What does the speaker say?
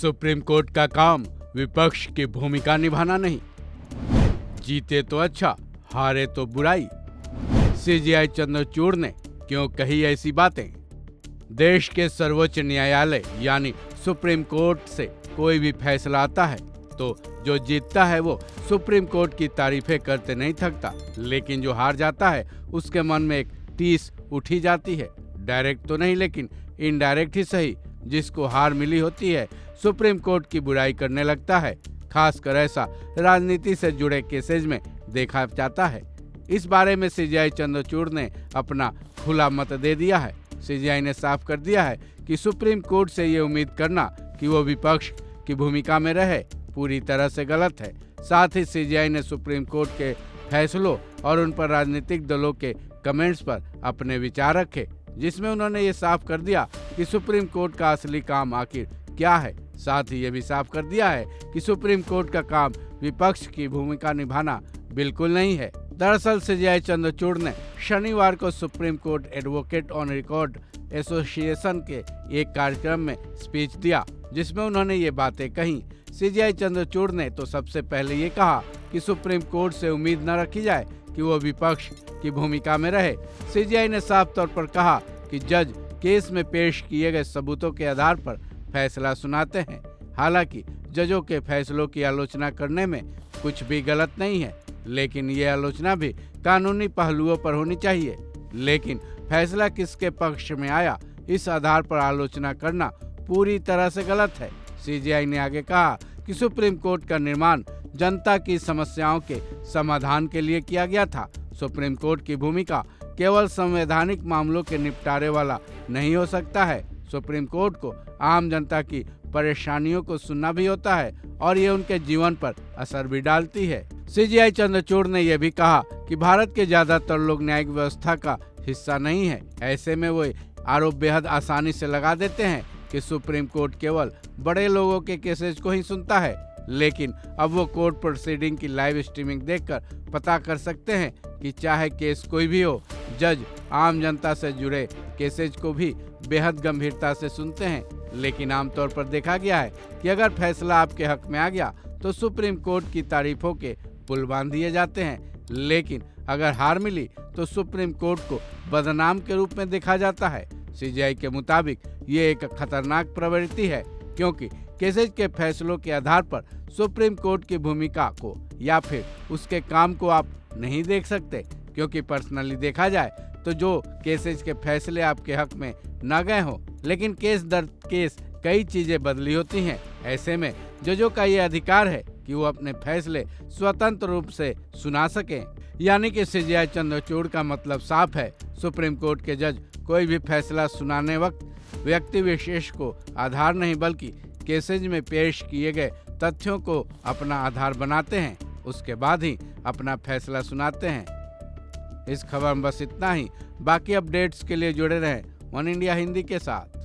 Supreme court का काम विपक्ष की भूमिका निभाना नहीं। जीते तो अच्छा, हारे तो बुराई। सीजेआई चंद्रचूड़ ने क्यों कही ऐसी बातें? देश के सर्वोच्च न्यायालय यानी सुप्रीम कोर्ट से कोई भी फैसला आता है तो जो जीतता है वो सुप्रीम कोर्ट की तारीफें करते नहीं थकता, लेकिन जो हार जाता है उसके मन में एक टीस उठी जाती है। डायरेक्ट तो नहीं लेकिन इनडायरेक्ट ही सही, जिसको हार मिली होती है सुप्रीम कोर्ट की बुराई करने लगता है। खासकर ऐसा राजनीति से जुड़े केसेज में देखा जाता है। इस बारे में सीजेआई चंद्रचूड़ ने अपना खुला मत दे दिया है। सीजेआई ने साफ कर दिया है कि सुप्रीम कोर्ट से ये उम्मीद करना कि वो विपक्ष की भूमिका में रहे पूरी तरह से गलत है। साथ ही सीजेआई ने सुप्रीम कोर्ट के फैसलों और उन पर राजनीतिक दलों के कमेंट्स पर अपने विचार रखे, जिसमें उन्होंने ये साफ कर दिया कि सुप्रीम कोर्ट का असली काम आखिर क्या है। साथ ही ये भी साफ कर दिया है कि सुप्रीम कोर्ट का काम विपक्ष की भूमिका निभाना बिल्कुल नहीं है। दरअसल सीजेआई चंद्रचूड़ ने शनिवार को supreme court advocate on record association के एक कार्यक्रम में स्पीच दिया, जिसमें उन्होंने ये बातें कही। सीजेआई चंद्रचूड़ ने तो सबसे पहले ये कहा कि सुप्रीम कोर्ट से उम्मीद न रखी जाए कि वो विपक्ष की भूमिका में रहे। सीजेआई ने साफ तौर पर कहा कि जज केस में पेश किए गए सबूतों के आधार पर फैसला सुनाते हैं। हालांकि जजों के फैसलों की आलोचना करने में कुछ भी गलत नहीं है, लेकिन ये आलोचना भी कानूनी पहलुओं पर होनी चाहिए। लेकिन फैसला किसके पक्ष में आया, इस आधार पर आलोचना करना पूरी तरह से गलत है। सीजेआई ने आगे कहा कि सुप्रीम कोर्ट का निर्माण जनता की समस्याओं के समाधान के लिए किया गया था। सुप्रीम कोर्ट की भूमिका केवल संवैधानिक मामलों के निपटारे वाला नहीं हो सकता है। सुप्रीम कोर्ट को आम जनता की परेशानियों को सुनना भी होता है और ये उनके जीवन पर असर भी डालती है। सीजेआई चंद्रचूड़ ने यह भी कहा कि भारत के ज्यादातर लोग न्यायिक व्यवस्था का हिस्सा नहीं है। ऐसे में वो आरोप बेहद आसानी से लगा देते हैं कि सुप्रीम कोर्ट केवल बड़े लोगों के केसेस को ही सुनता है। लेकिन अब वो कोर्ट प्रोसीडिंग की लाइव स्ट्रीमिंग देखकर पता कर सकते हैं कि चाहे केस कोई भी हो, जज आम जनता से जुड़े केसेज को भी बेहद गंभीरता से सुनते हैं। लेकिन आमतौर पर देखा गया है कि अगर फैसला आपके हक में आ गया तो सुप्रीम कोर्ट की तारीफों के पुल बांध दिए जाते हैं, लेकिन अगर हार मिली तो सुप्रीम कोर्ट को बदनाम के रूप में देखा जाता है। सीजेआई के मुताबिक ये एक खतरनाक प्रवृत्ति है, क्योंकि केसेज के फैसलों के आधार पर सुप्रीम कोर्ट की भूमिका को या फिर उसके काम को आप नहीं देख सकते। क्योंकि पर्सनली देखा जाए तो जो केसेज के फैसले आपके हक में न गए हों, लेकिन केस दर केस कई चीजें बदली होती हैं। ऐसे में जजों का ये अधिकार है कि वो अपने फैसले स्वतंत्र रूप से सुना सकें। यानी कि सीजेआई चंद्रचूड़ का मतलब साफ है, सुप्रीम कोर्ट के जज कोई भी फैसला सुनाने वक्त व्यक्ति विशेष को आधार नहीं बल्कि केसेज में पेश किए गए तथ्यों को अपना आधार बनाते हैं, उसके बाद ही अपना फैसला सुनाते हैं। इस खबर में बस इतना ही। बाकी अपडेट्स के लिए जुड़े रहें वन इंडिया हिंदी के साथ।